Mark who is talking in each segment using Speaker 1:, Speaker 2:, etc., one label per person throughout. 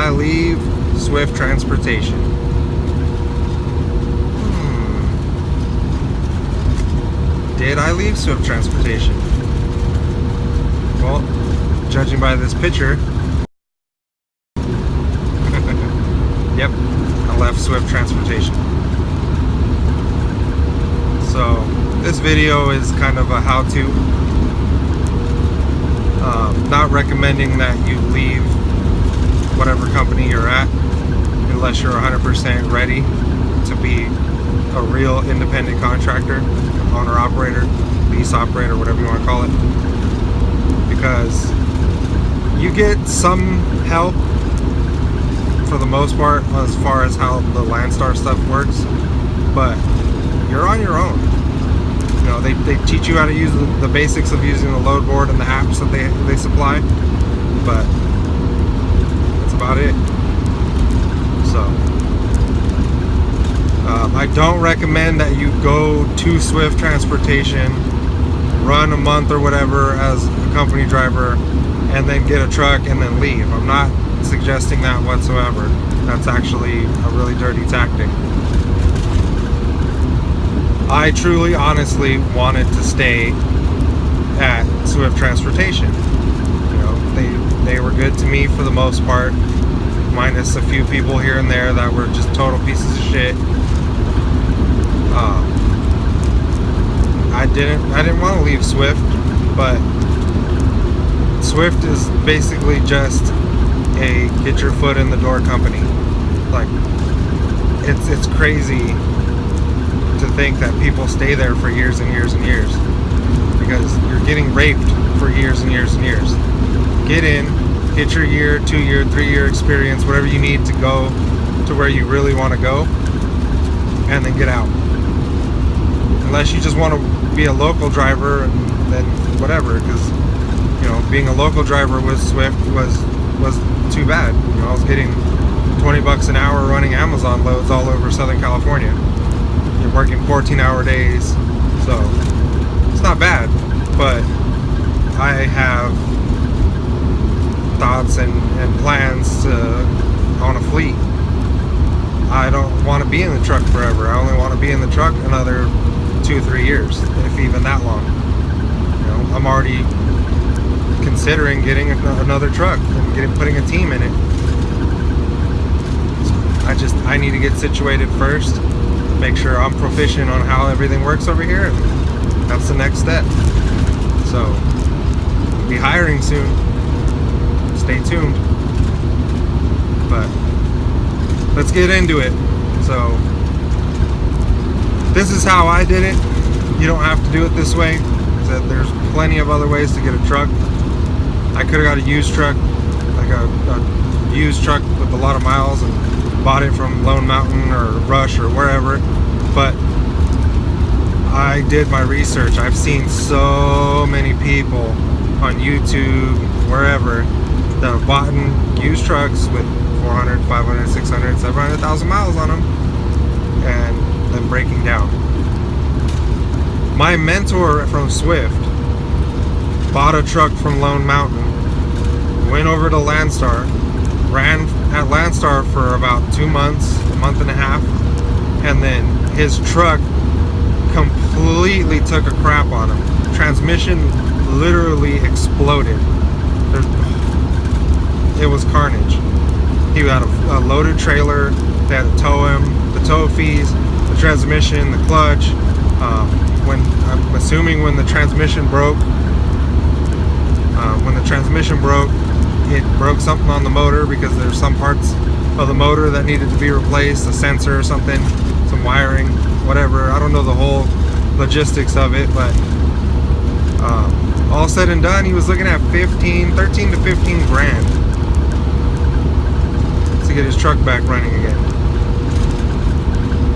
Speaker 1: I leave Swift Transportation? Did I leave Swift Transportation? Well, judging by this picture, yep, I left Swift Transportation. So this video is kind of a how-to. Not recommending that you leave whatever company you're at unless you're 100% ready to be a real independent contractor, owner operator, lease operator, whatever you want to call it, because you get some help for the most part as far as how the Landstar stuff works, but you're on your own. You know, they teach you how to use the basics of using the load board and the apps that they supply, but that's about it. So I don't recommend that you go to Swift Transportation, run a month or whatever as a company driver, and then get a truck and then leave. I'm not suggesting that whatsoever. That's actually a really dirty tactic. I truly, honestly wanted to stay at Swift Transportation. You know, they were good to me for the most part, minus a few people here and there that were just total pieces of shit. I didn't want to leave Swift, but Swift is basically just a get your foot in the door company. Like, it's crazy to think that people stay there for years and years and years, because you're getting raped for years and years and years. Get in, get your year, 2-year, 3-year experience, whatever you need to go to where you really want to go, and then get out. Unless you just want to be a local driver, and then whatever, because, you know, being a local driver with Swift was too bad. You know, I was getting $20 an hour running Amazon loads all over Southern California. You're working 14-hour days, so it's not bad, but I have thoughts and plans to own a fleet. I don't want to be in the truck forever. I only want to be in the truck another 2-3 years, if even that long. You know, I'm already considering getting another truck and putting a team in it. So I need to get situated first, make sure I'm proficient on how everything works over here, and that's the next step. So, we'll be hiring soon. Stay tuned. But let's get into it. So, this is how I did it. You don't have to do it this way. There's plenty of other ways to get a truck. I could have got a used truck, like a used truck with a lot of miles, and bought it from Lone Mountain or Rush or wherever, but I did my research. I've seen so many people on YouTube, wherever, that have bought used trucks with 400, 500, 600, 700,000 miles on them, and then breaking down. My mentor from Swift bought a truck from Lone Mountain, went over to Landstar, ran at Landstar for about 2 months, a month and a half, and then his truck completely took a crap on him. Transmission literally exploded. It was carnage. He had a loaded trailer. They had to tow him, the tow fees, the transmission, the clutch. I'm assuming when the transmission broke, it broke something on the motor, because there's some parts of the motor that needed to be replaced, a sensor or something, some wiring, whatever. I don't know the whole logistics of it, but all said and done, he was looking at 13 to 15 grand to get his truck back running again.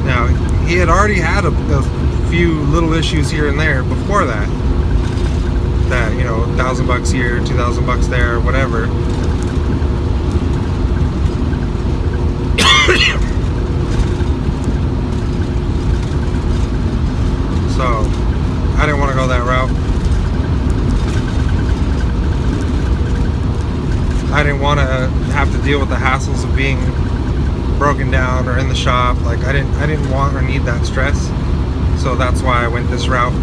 Speaker 1: Now, he had already had a few little issues here and there before that, you know, $1,000 here, $2,000 there, whatever. So I didn't want to go that route. I didn't want to have to deal with the hassles of being broken down or in the shop. Like I didn't want or need that stress. So that's why I went this route.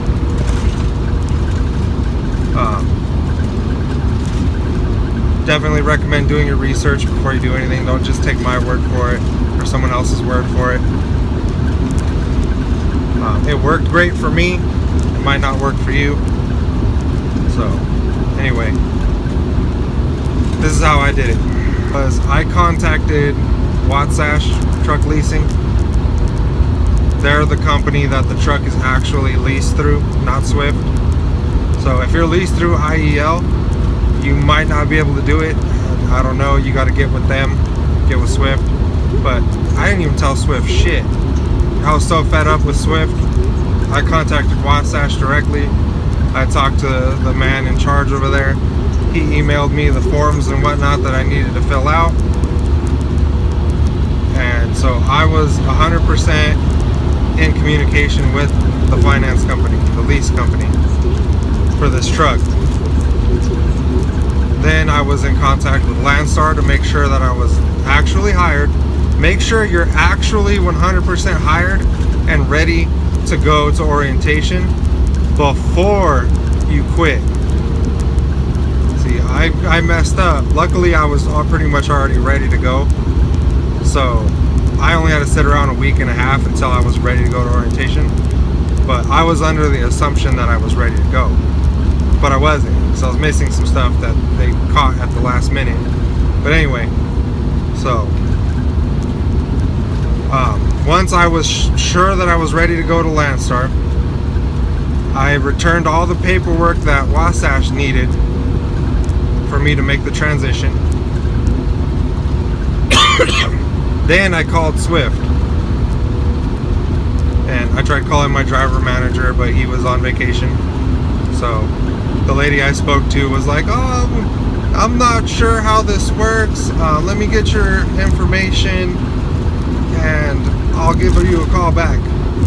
Speaker 1: Definitely recommend doing your research before you do anything. Don't just take my word for it or someone else's word for it. It worked great for me. It might not work for you. So anyway, this is how I did it. I contacted Wasatch Truck Leasing. They're the company that the truck is actually leased through, not Swift. So if you're leased through IEL, you might not be able to do it. I don't know, you got to get with them, get with Swift. But I didn't even tell Swift shit. I was so fed up with Swift. I contacted Wasatch directly. I talked to the man in charge over there. He emailed me the forms and whatnot that I needed to fill out. And so I was 100% in communication with the finance company, the lease company for this truck. Then I was in contact with Landstar to make sure that I was actually hired. Make sure you're actually 100% hired and ready to go to orientation before you quit. See, I messed up. Luckily, I was pretty much already ready to go. So I only had to sit around a week and a half until I was ready to go to orientation. But I was under the assumption that I was ready to go. But I wasn't. So I was missing some stuff that they caught at the last minute. But anyway, so once I was sure that I was ready to go to Landstar, I returned all the paperwork that Wasatch needed for me to make the transition. Then I called Swift. And I tried calling my driver manager, but he was on vacation. So the lady I spoke to was like, "Oh, I'm not sure how this works. Let me get your information and I'll give you a call back."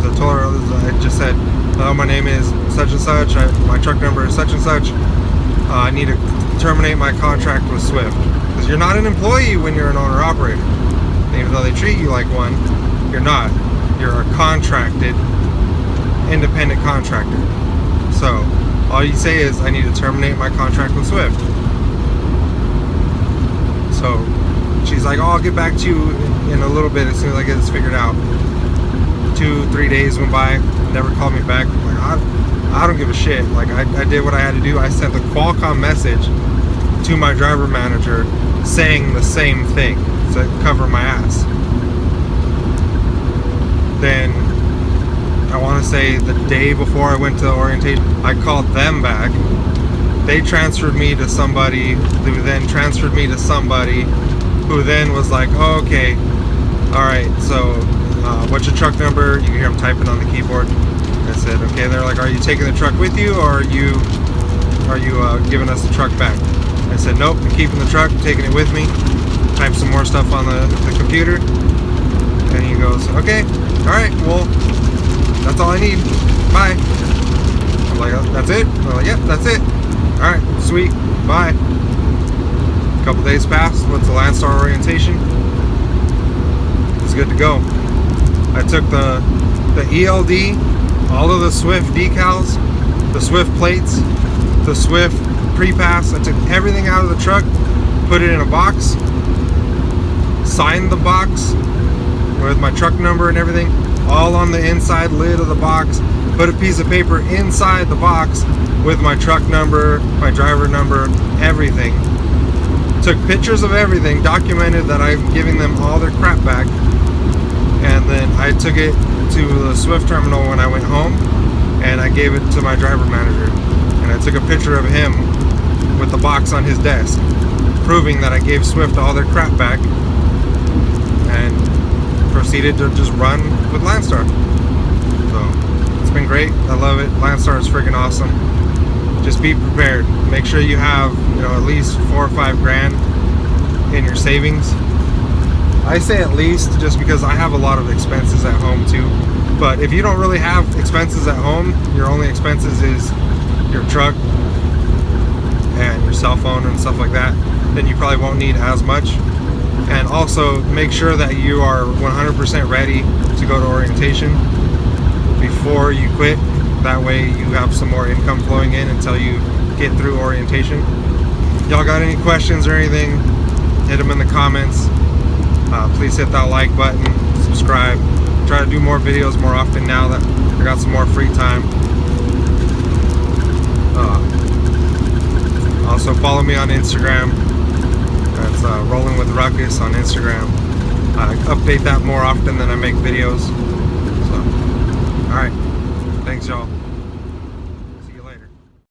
Speaker 1: So I told her, I just said, "Oh, my name is such and such. My truck number is such and such. I need to terminate my contract with Swift." Because you're not an employee when you're an owner-operator. Even though they treat you like one, you're not. You're a contracted, independent contractor. So all you say is, "I need to terminate my contract with Swift." So she's like, "Oh, I'll get back to you in a little bit as soon as I get this figured out." 2-3 days went by, never called me back. I'm like, I don't give a shit. Like I did what I had to do. I sent the Qualcomm message to my driver manager saying the same thing to cover my ass. Then I want to say the day before I went to orientation, I called them back. They transferred me to somebody who then transferred me to somebody who then was like, "Oh, okay, all right, so what's your truck number?" You can hear them typing on the keyboard. I said, "Okay." They're like, "Are you taking the truck with you, or are you giving us the truck back?" I said, "Nope, I'm keeping the truck, taking it with me." Type some more stuff on the computer, and he goes, "Okay, all right, well, that's all I need. Bye." I'm like, "Oh, that's it?" They're like, "Yep, that's it." "All right, sweet, bye." A couple days passed, went to Landstar orientation. It's good to go. I took the ELD, all of the Swift decals, the Swift plates, the Swift pre-pass. I took everything out of the truck, put it in a box, signed the box with my truck number and everything, all on the inside lid of the box, put a piece of paper inside the box with my truck number, my driver number, everything. Took pictures of everything, documented that I'm giving them all their crap back, and then I took it to the Swift terminal when I went home, and I gave it to my driver manager, and I took a picture of him with the box on his desk, proving that I gave Swift all their crap back, and proceeded to just run with Landstar. So it's been great. I love it. Landstar is freaking awesome. Just be prepared. Make sure you have, at least $4 or $5 grand in your savings. I say at least just because I have a lot of expenses at home too. But if you don't really have expenses at home, your only expenses is your truck and your cell phone and stuff like that, then you probably won't need as much. And also make sure that you are 100% ready to go to orientation before you quit. That way you have some more income flowing in until you get through orientation. Y'all got any questions or anything, hit them in the comments. Please hit that like button, subscribe. Try to do more videos more often now that I got some more free time. Also follow me on Instagram. That's Rolling with Ruckus on Instagram. I update that more often than I make videos. So, alright. Thanks, y'all.